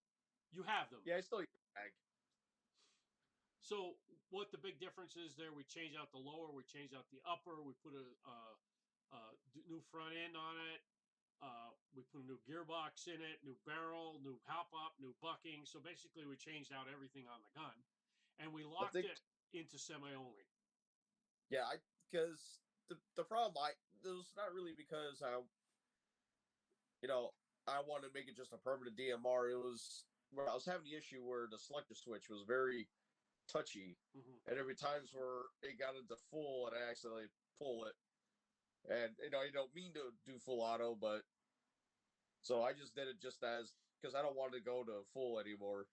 You have them. Yeah, I still use the mag. So what the big difference is there? We changed out the lower, we changed out the upper, we put a new front end on it. We put a new gearbox in it, new barrel, new hop up, new bucking. So basically, we changed out everything on the gun, and we locked it into semi-only. Yeah, because the problem it was not really because I wanted to make it just a permanent DMR. It was where I was having the issue where the selector switch was very touchy, and every times where it got into full and I accidentally pull it, and you don't mean to do full auto, but so I just did it just as because I don't want to go to full anymore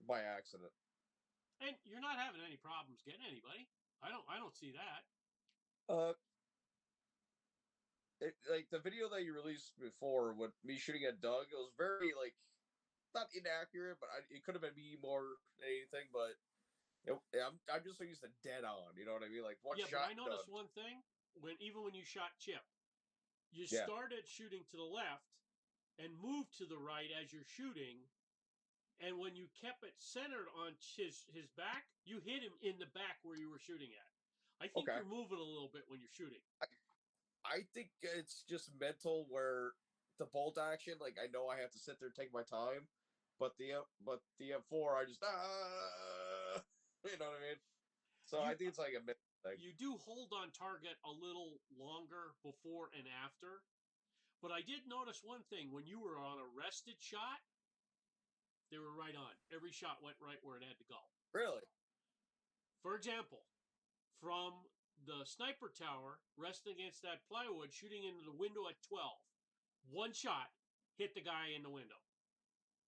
by accident. And you're not having any problems getting anybody. I don't see that. Like the video that you released before with me shooting at Doug, it was very not inaccurate, but it could have been me more than anything. But I'm just so used to dead on. You know what I mean? Like one shot. Yeah, but I noticed one thing even when you shot Chip, you started shooting to the left and moved to the right as you're shooting. And when you kept it centered on his back, you hit him in the back where you were shooting at. I think you're moving a little bit when you're shooting. I think it's just mental where the bolt action, like I know I have to sit there and take my time, but the M4, I just you know what I mean? So I think it's like a mental thing. You do hold on target a little longer before and after, but I did notice one thing. When you were on a rested shot, they were right on. Every shot went right where it had to go. Really? For example, from the sniper tower, resting against that plywood, shooting into the window at 12. One shot hit the guy in the window.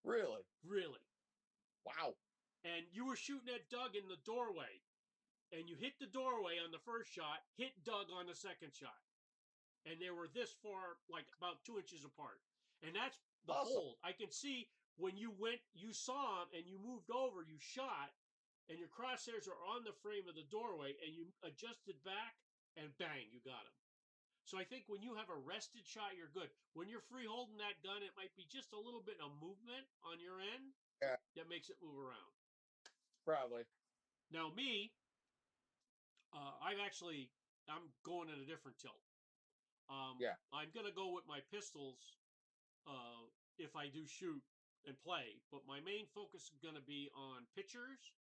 Really? Really. Wow. And you were shooting at Doug in the doorway, and you hit the doorway on the first shot, hit Doug on the second shot. And they were this far, like about 2 inches apart. And that's the hold. I can see when you saw him and you moved over, you shot, and your crosshairs are on the frame of the doorway, and you adjusted back, and bang, you got him. So I think when you have a rested shot, you're good. When you're free holding that gun, it might be just a little bit of movement on your end that makes it move around. Probably. Now me, I'm going in a different tilt. I'm going to go with my pistols if I do shoot and play, but my main focus is going to be on pictures.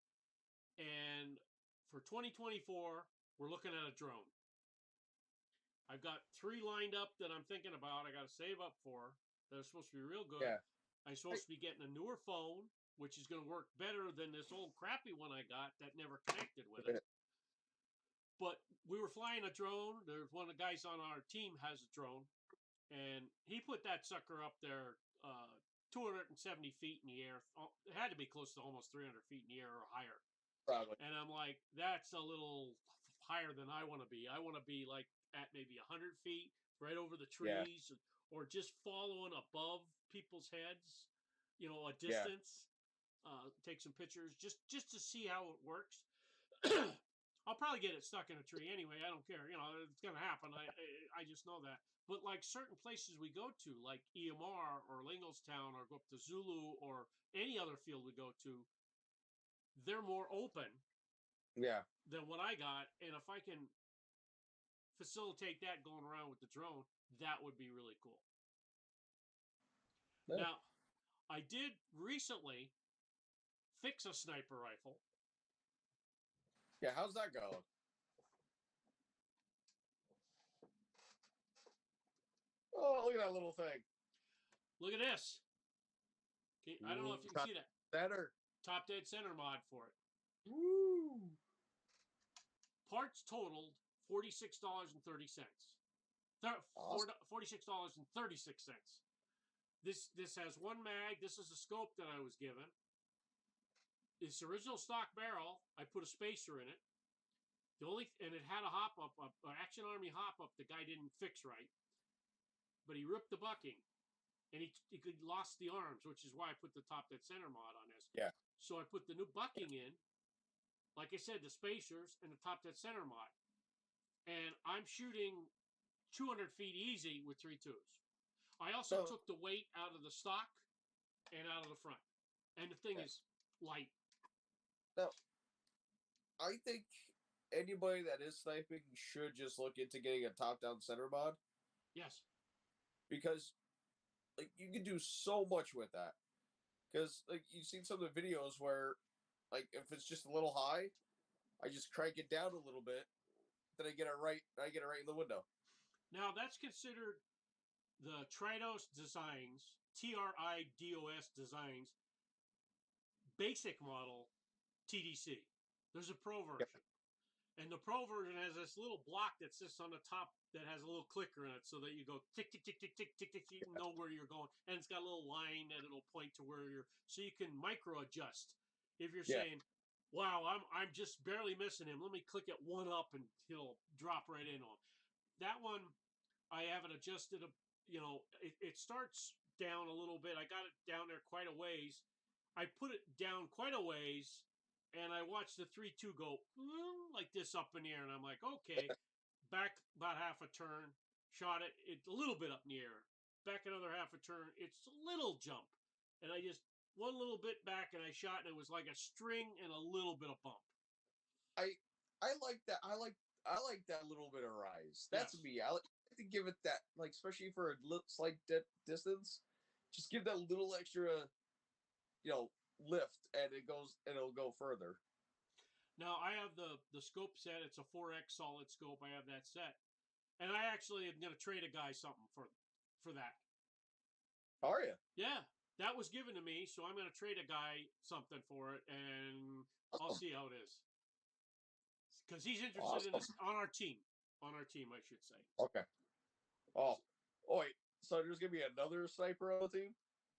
And for 2024, we're looking at a drone. I've got 3 lined up that I'm thinking about. I got to save up for that are supposed to be real good. Yeah. I'm supposed to be getting a newer phone, which is going to work better than this old crappy one I got that never connected with it. But we were flying a drone. There's one of the guys on our team has a drone, and he put that sucker up there 270 feet in the air. It had to be close to almost 300 feet in the air or higher. Probably. And I'm like, that's a little higher than I want to be. I want to be like at maybe 100 feet, right over the trees, or just following above people's heads, a distance. Take some pictures just to see how it works. I'll probably get it stuck in a tree anyway. I don't care. It's going to happen. I just know that. But like certain places we go to, like EMR or Lingostown, or go up to Zulu or any other field we go to, they're more open than what I got. And if I can facilitate that going around with the drone, that would be really cool. Yeah. Now, I did recently fix a sniper rifle. Yeah, how's that going? Oh, look at that little thing. Look at this. I don't know if you can see that. Center. Top dead center mod for it. Woo! Parts totaled $46.30. Awesome. $46.36. This has one mag. This is a scope that I was given. This original stock barrel, I put a spacer in it. And it had a hop up, an Action Army hop up. The guy didn't fix right, but he ripped the bucking, and he lost the arms, which is why I put the top dead center mod on this. Yeah. So I put the new bucking in, like I said, the spacers and the top dead center mod, and I'm shooting 200 feet easy with 3.2s. I also took the weight out of the stock and out of the front, and the thing is light. Now, I think anybody that is sniping should just look into getting a top-down center mod. Yes. Because, like, you can do so much with that. Because, like, you've seen some of the videos where, like, if it's just a little high, I just crank it down a little bit, then I get it right in the window. Now, that's considered the Tridos Designs, TRIDOS Designs, basic model TDC. There's a Pro version. Yep. And the Pro version has this little block that sits on the top that has a little clicker in it so that you go tick, tick, tick, tick, tick, tick, tick, you know where you're going. And it's got a little line that it'll point to where you're, so you can micro adjust. If you're saying, wow, I'm just barely missing him, let me click it one up and he'll drop right in on. That one, I haven't adjusted, it starts down a little bit. I got it down there quite a ways. I put it down quite a ways, and I watched the 3.2 go like this up in the air, and I'm like, okay, back about half a turn, shot it, it's a little bit up in the air. Back another half a turn, it's a little jump. And I just, one little bit back, and I shot, and it was like a string and a little bit of bump. I like that. I like that little bit of rise. That's me. I like to give it that, like, especially for a slight distance, just give that little extra, lift, and it'll go further. Now, I have the scope set. It's a 4X solid scope. I have that set. And I actually am going to trade a guy something for that. Are you? Yeah. That was given to me, so I'm going to trade a guy something for it, and I'll see how it is. Because he's interested in this on our team. On our team, I should say. Okay. Oh, wait. So there's going to be another sniper on the team?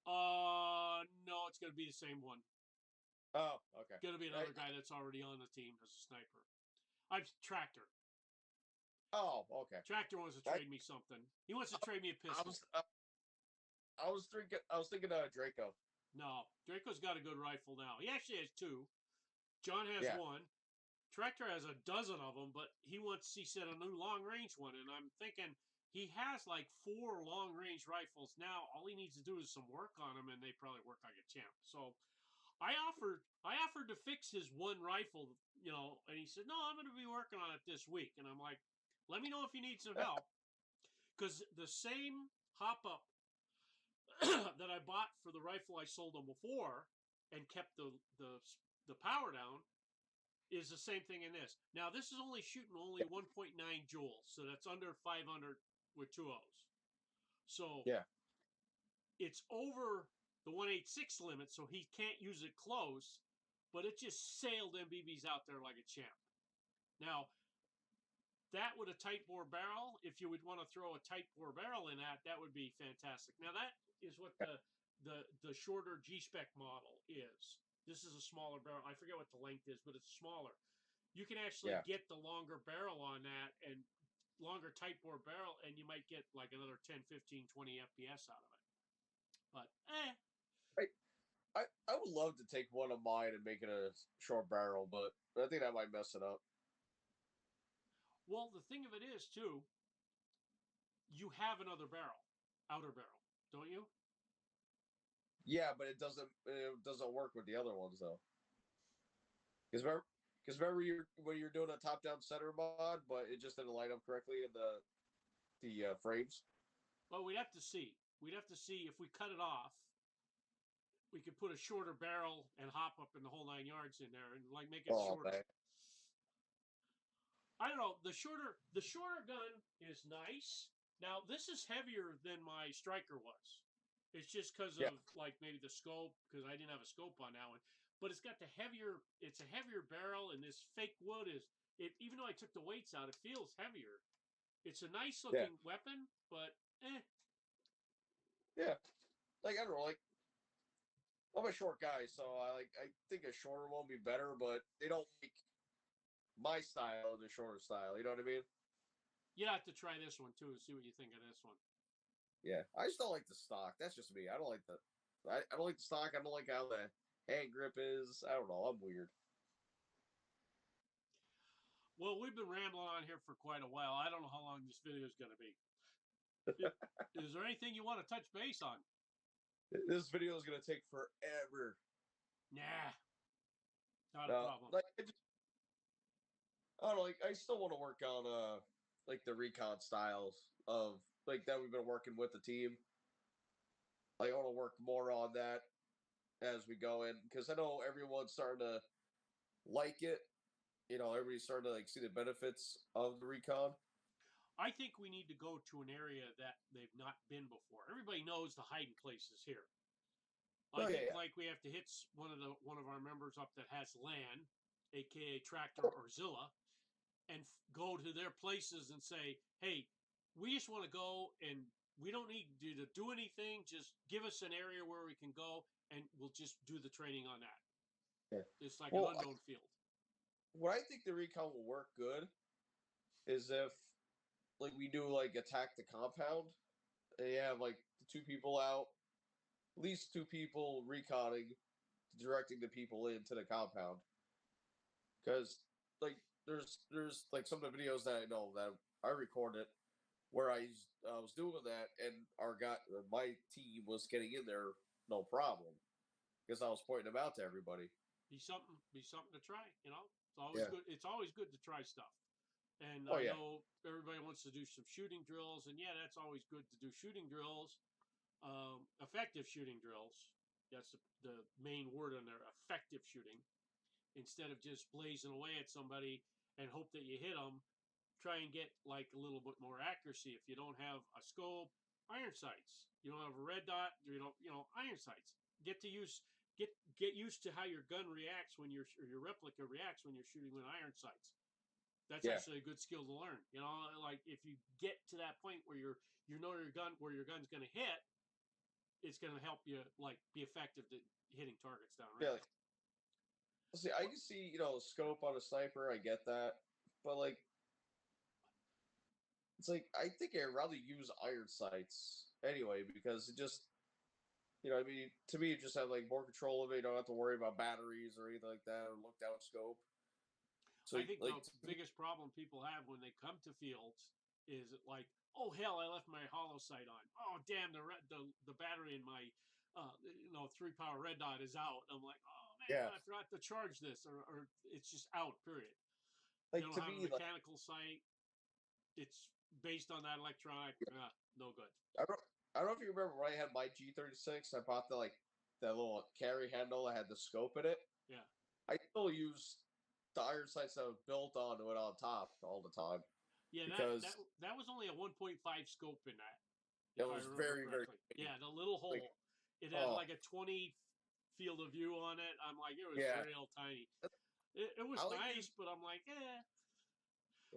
No, it's going to be the same one. Oh, okay. Going to be another guy that's already on the team as a sniper. I'm Tractor. Oh, okay. Tractor wants to trade me something. He wants to trade me a pistol. I was thinking Draco. No, Draco's got a good rifle now. He actually has two. John has one. Tractor has a dozen of them, but he said a new long range one, and I'm thinking he has like 4 long range rifles now. All he needs to do is some work on them, and they probably work like a champ. So I offered to fix his one rifle, and he said, no, I'm going to be working on it this week. And I'm like, let me know if you need some help. Because the same hop-up that I bought for the rifle I sold him before and kept the power down is the same thing in this. Now, this is only shooting 1.9 joules, so that's under 500 with 2 O's. So it's over the 186 limit, so he can't use it close, but it just sailed MBBs out there like a champ. Now, that with a tight bore barrel, if you would want to throw a tight bore barrel in that would be fantastic. Now, that is what the shorter G-Spec model is. This is a smaller barrel. I forget what the length is, but it's smaller. You can actually get the longer barrel on that and longer tight bore barrel, and you might get like another 10, 15, 20 FPS out of it. But, I would love to take one of mine and make it a short barrel, but I think that might mess it up. Well, the thing of it is, too, you have another barrel, outer barrel, don't you? Yeah, but it doesn't work with the other ones, though. Because remember when you're doing a top-down center mod, but it just didn't line up correctly in the frames? Well, we'd have to see. We'd have to see if we cut it off. We could put a shorter barrel and hop up in the whole 9 yards in there and like make it shorter. Man. I don't know. The shorter gun is nice. Now this is heavier than my striker was. It's just because of like maybe the scope, because I didn't have a scope on that one. But it's got it's a heavier barrel, and this fake wood even though I took the weights out, it feels heavier. It's a nice looking weapon, but Yeah. Like, I don't know, like, I'm a short guy, so I think a shorter one would be better, but they don't make my style and the shorter style. You know what I mean? You have to try this one too and see what you think of this one. Yeah, I just don't like the stock. That's just me. I don't like the. I don't like the stock. I don't like how the hand grip is. I don't know. I'm weird. Well, we've been rambling on here for quite a while. I don't know how long this video is going to be. Is there anything you want to touch base on? This video is gonna take forever. Nah, not a problem. Like I don't know. Like I still want to work on like the recon styles of like that we've been working with the team. Like I want to work more on that as we go in because I know everyone's starting to like it. You know, everybody's starting to like see the benefits of the recon. I think we need to go to an area that they've not been before. Everybody knows the hiding places here. I think like we have to hit one of our members up that has land, aka Tractor or Zilla, and go to their places and say, "Hey, we just want to go, and we don't need you to do anything. Just give us an area where we can go, and we'll just do the training on that." Yeah. It's like an unknown field. What I think the recon will work good is if like we do like attack the compound and you have like the two people out, at least two people reconning, directing the people into the compound. Because like there's like some of the videos that I know that I recorded where I was doing that and my team was getting in there no problem because I was pointing them out to everybody. Be something to try. You know, it's always good. It's always good to try stuff. And I know everybody wants to do some shooting drills, and yeah, that's always good to do shooting drills, effective shooting drills. That's the main word on there, effective shooting. Instead of just blazing away at somebody and hope that you hit them, try and get like a little bit more accuracy. If you don't have a scope, iron sights. You don't have a red dot. You don't, iron sights. Get used to how your gun reacts when your replica reacts when you're shooting with iron sights. That's actually a good skill to learn. You know, like if you get to that point where your gun's going to hit, it's going to help you like be effective at hitting targets down range. Yeah. See, I can see scope on a sniper. I get that, but like, it's like I think I'd rather use iron sights anyway because it just, I mean, to me, it just have like more control of it. You don't have to worry about batteries or anything like that or look down scope. So I think the biggest problem people have when they come to fields is like, oh hell, I left my hollow sight on. Oh damn, the battery in my 3-power red dot is out. I'm like, oh man, I forgot to charge this, or it's just out. Period. Like you don't have a mechanical sight. It's based on that electronic. No good. I don't know if you remember when I had my G36. I bought that little carry handle that had the scope in it. Yeah. I still use the iron sights that was built onto it on top all the time. Yeah, that was only a 1.5 scope in that. It was very yeah, the little hole. It had like a 20 field of view on it. I'm like, it was real tiny. It was nice, but I'm like, eh.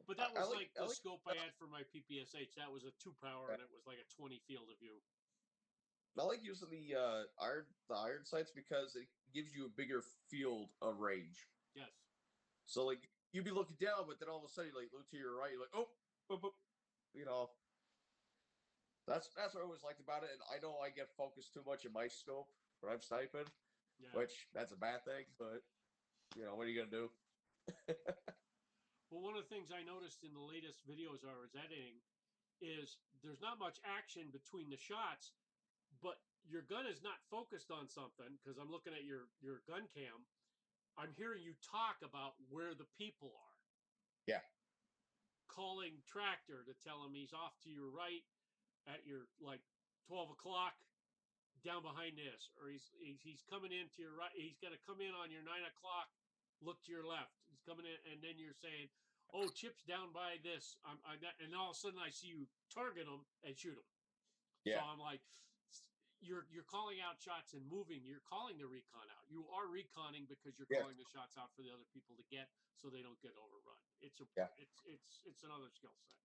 But that was like the scope I had for my PPSH. That was a 2-power, and it was like a 20 field of view. I like using the iron sights because it gives you a bigger field of range. Yes. So like you'd be looking down, but then all of a sudden you like look to your right, you're like, oh, boop, boop. That's what I always liked about it. And I know I get focused too much in my scope when I'm sniping, which that's a bad thing. But what are you gonna do? Well, one of the things I noticed in the latest videos I was editing is there's not much action between the shots, but your gun is not focused on something because I'm looking at your gun cam. I'm hearing you talk about where the people are. Yeah. Calling Tractor to tell him he's off to your right at your like 12 o'clock down behind this, or he's coming in to your right. He's going to come in on your 9 o'clock. Look to your left. He's coming in, and then you're saying, "Oh, Chip's down by this." And all of a sudden I see you target him and shoot him. Yeah. So I'm like, you're calling out shots and moving. You're calling the recon out. You are reconning because you're calling the shots out for the other people to get, so they don't get overrun. It's another skill set.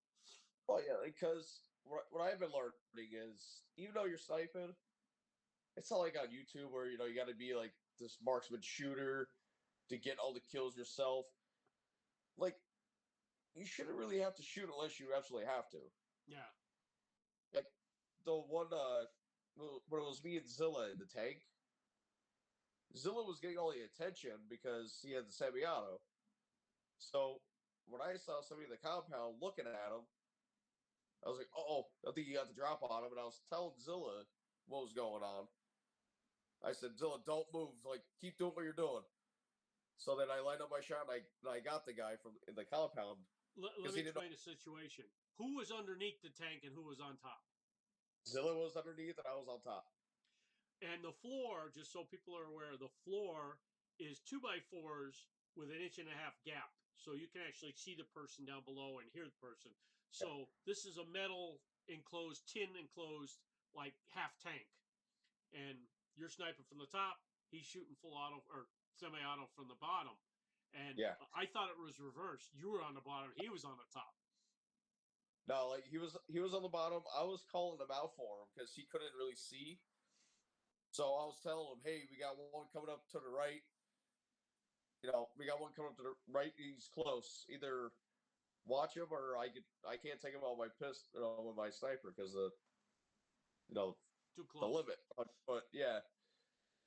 Well, yeah, because what I've been learning is even though you're sniping, it's not like on YouTube where you got to be like this marksman shooter to get all the kills yourself. like, you shouldn't really have to shoot unless you absolutely have to. Yeah. Like the one when it was me and Zilla in the tank, Zilla was getting all the attention because he had the semi-auto. So when I saw somebody in the compound looking at him, I was like, "Oh, I think you got the drop on him." And I was telling Zilla what was going on. I said, "Zilla, don't move. Like, keep doing what you're doing." So then I lined up my shot, and I got the guy from in the compound. Let me explain the situation. Who was underneath the tank and who was on top? Zilla was underneath, and I was on top. And the floor, just so people are aware, the floor is 2x4s with an 1.5 inch gap. So you can actually see the person down below and hear the person. So this is a metal enclosed, tin enclosed, like half tank. And you're sniping from the top. He's shooting full auto or semi-auto from the bottom. And I thought it was reversed. You were on the bottom. He was on the top. No, like he was on the bottom. I was calling him out for him because he couldn't really see. So I was telling him, "Hey, we got one coming up to the right. You know, we got one coming up to the right. He's close. Either watch him or I can't take him out with my pistol, with my sniper because the too close. the limit." But yeah,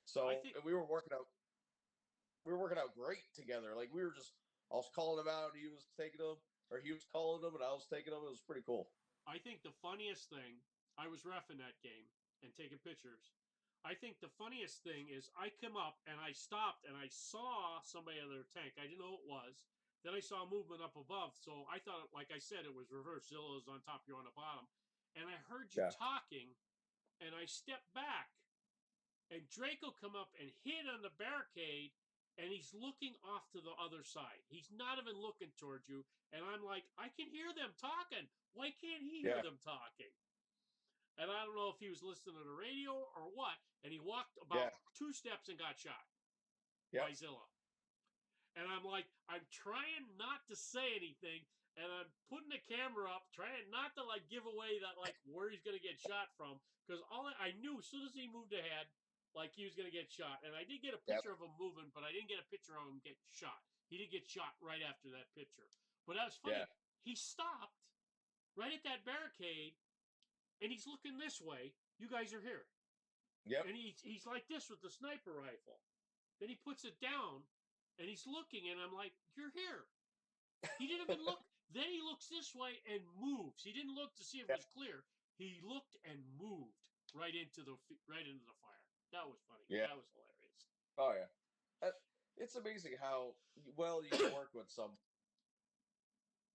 so and we were working out great together. Like I was calling him out, and he was taking him, or he was calling him, and I was taking him. It was pretty cool. I think the funniest thing, I was reffing that game and taking pictures. I think the funniest thing is I come up and I stopped and I saw somebody on their tank. I didn't know who it was. Then I saw movement up above. So I thought, like I said, it was reversed. Zilla was on top, you're on the bottom. And I heard you talking, and I stepped back. And Draco come up and hit on the barricade, and he's looking off to the other side. He's not even looking towards you. And I'm like, I can hear them talking. Why can't he hear them talking? And I don't know if he was listening to the radio or what. And he walked about 2 steps and got shot by Zilla. And I'm like, I'm trying not to say anything. And I'm putting the camera up, trying not to like give away that like where he's going to get shot from. Because I knew as soon as he moved ahead, like he was going to get shot. And I did get a picture of him moving, but I didn't get a picture of him getting shot. He did get shot right after that picture. But that was funny. Yeah. He stopped right at that barricade, and he's looking this way. You guys are here. Yep. And he's like this with the sniper rifle. Then he puts it down, and he's looking, and I'm like, you're here. He didn't even look. Then he looks this way and moves. He didn't look to see if it was clear. He looked and moved right into the fire. That was funny. Yeah. That was hilarious. Oh, yeah. It's amazing how well you can work with some.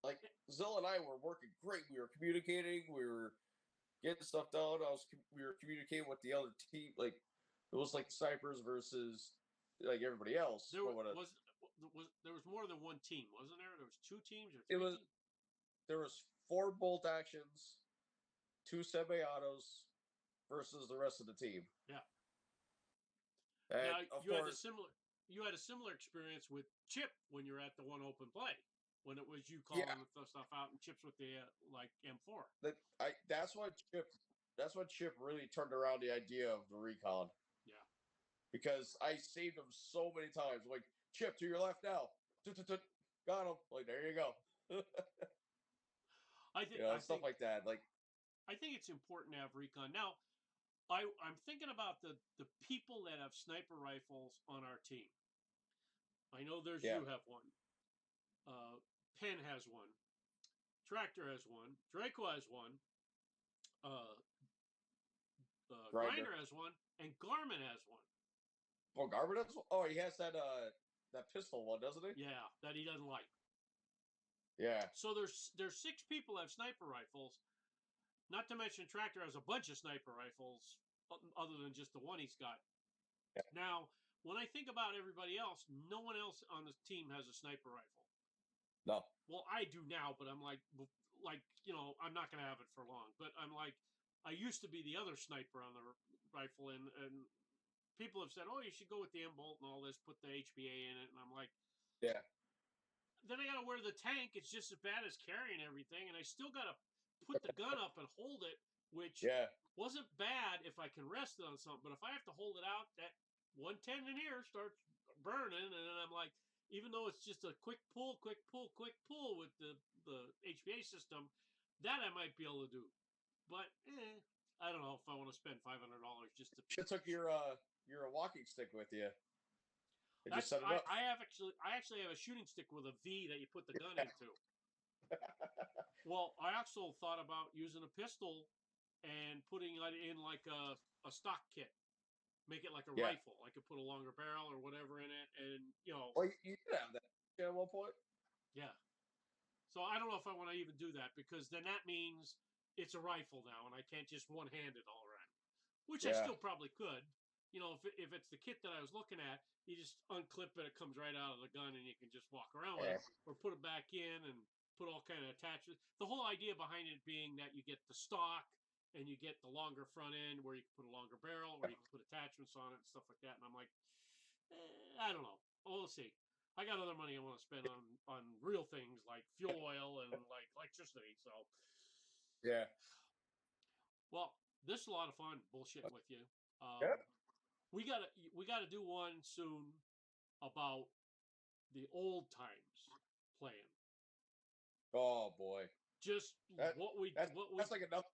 Like, Zilla and I were working great. We were communicating. We were getting stuff done. We were communicating with the other team. Like, it was like snipers versus like everybody else. There was more than one team, wasn't there? There was 2 teams or 3 teams? There was 4 bolt actions, 2 semi-autos versus the rest of the team. Yeah. And now, you had a similar experience with Chip when you were at the one open play, when it was you calling the stuff out and Chip's with the like M4. That's when Chip really turned around the idea of the recon. Yeah. Because I saved him so many times. Like, Chip, to your left now. Got him. Like, there you go. I think stuff like that. Like, I think it's important to have recon. Now, I'm thinking about the people that have sniper rifles on our team. I know you have one. Penn has one. Tractor has one. Draco has one. Grinder has one. And Garmin has one. Oh, Garmin has one? Oh, he has that pistol one, doesn't he? Yeah, that he doesn't like. Yeah. So there's 6 people that have sniper rifles. Not to mention Tractor has a bunch of sniper rifles other than just the one he's got. Yeah. Now, when I think about everybody else, no one else on the team has a sniper rifle. No. Well, I do now, but I'm like, I'm not going to have it for long. But I'm like, I used to be the other sniper on the rifle, and people have said, oh, you should go with the M-Bolt and all this, put the HBA in it. And I'm like, yeah. Then I got to wear the tank. It's just as bad as carrying everything. And I still got to put the gun up and hold it, which wasn't bad if I can rest it on something. But if I have to hold it out, that 110 in here starts burning. And then I'm like, even though it's just a quick pull with the HPA system, that I might be able to do. But I don't know if I want to spend $500 just to. Should have took your walking stick with you. And just That's set it up. I actually have a shooting stick with a V that you put the gun into. Well, I also thought about using a pistol and putting it in like a stock kit. Make it like a rifle. I could put a longer barrel or whatever in it, and Well, you did have that at one point. Yeah. So I don't know if I want to even do that, because then that means it's a rifle now, and I can't just one-hand it all around, which I still probably could. If it's the kit that I was looking at, you just unclip it, it comes right out of the gun, and you can just walk around with it, or put it back in and put all kind of attachments. The whole idea behind it being that you get the stock and you get the longer front end where you can put a longer barrel, or you can put attachments on it and stuff like that. And I'm like, I don't know. We'll see. I got other money I want to spend on real things like fuel oil and like electricity. So, yeah. Well, this is a lot of fun bullshitting with you. We gotta do one soon about the old times playing. Oh boy. Just that's like another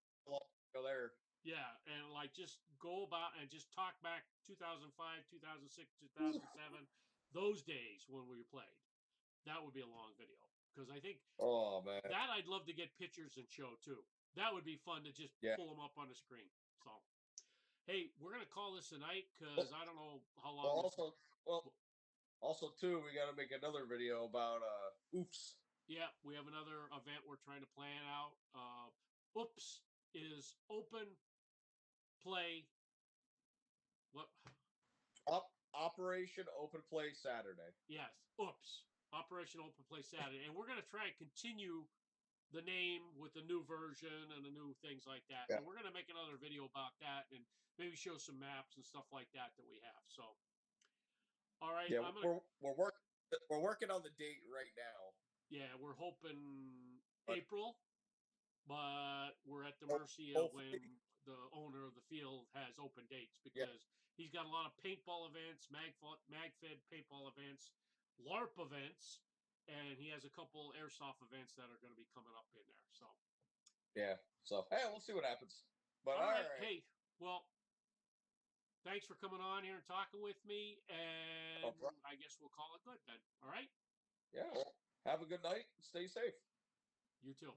go there. Yeah, and like just go about and just talk back 2005, 2006, 2007, those days when we played. That would be a long video, because I think that I'd love to get pictures and show too. That would be fun to just pull them up on the screen. So, hey, we're gonna call this a night, because I don't know how long. Also too, we got to make another video about Oops. Yeah, we have another event we're trying to plan out. Oops is open play. What? Operation Open Play Saturday. Yes. Oops. Operation Open Play Saturday, and we're gonna try and continue the name with the new version and the new things like that. Yeah. So we're gonna make another video about that, and maybe show some maps and stuff like that we have. So, all right. Yeah, we're working on the date right now. Yeah, we're hoping April, but we're at the mercy of when the owner of the field has open dates, because he's got a lot of paintball events, MagFed paintball events, LARP events, and he has a couple airsoft events that are going to be coming up in there. So, yeah. So, hey, we'll see what happens. But all right. Hey, well, thanks for coming on here and talking with me, and I guess we'll call it good then. All right? Yeah. Have a good night. Stay safe. You too.